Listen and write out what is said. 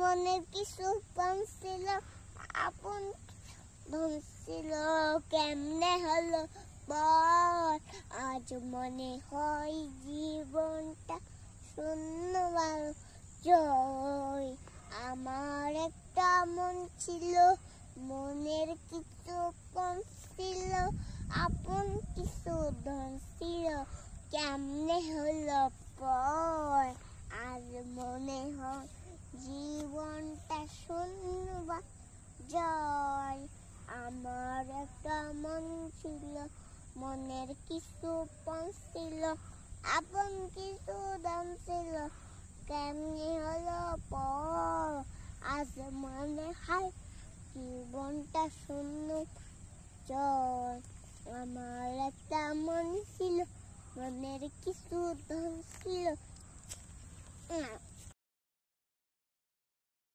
মনের কিছু প্রাণ ছিল, আপন ধন ছিল, কেমনে হলো বল। আজ মনে হয় জীবনটা শূন্য জয়। আমার একটা মন ছিল, মনের কিছু প্রাণ ছিল, আপন কিছু ধন ছিল, কেমনে হলো পর। আজ মনে হয় জীবনটা শূন্য জয়। আমার একটা মন ছিল, মনের কিছু প্রাণ ছিল, আপন কিছু ধন ছিল, কেমনে হলো পর। আজ মনে হয় জীবনটা শূন্য জয়। আমার একটা মন ছিল, মনের কিছু ধন ছিল।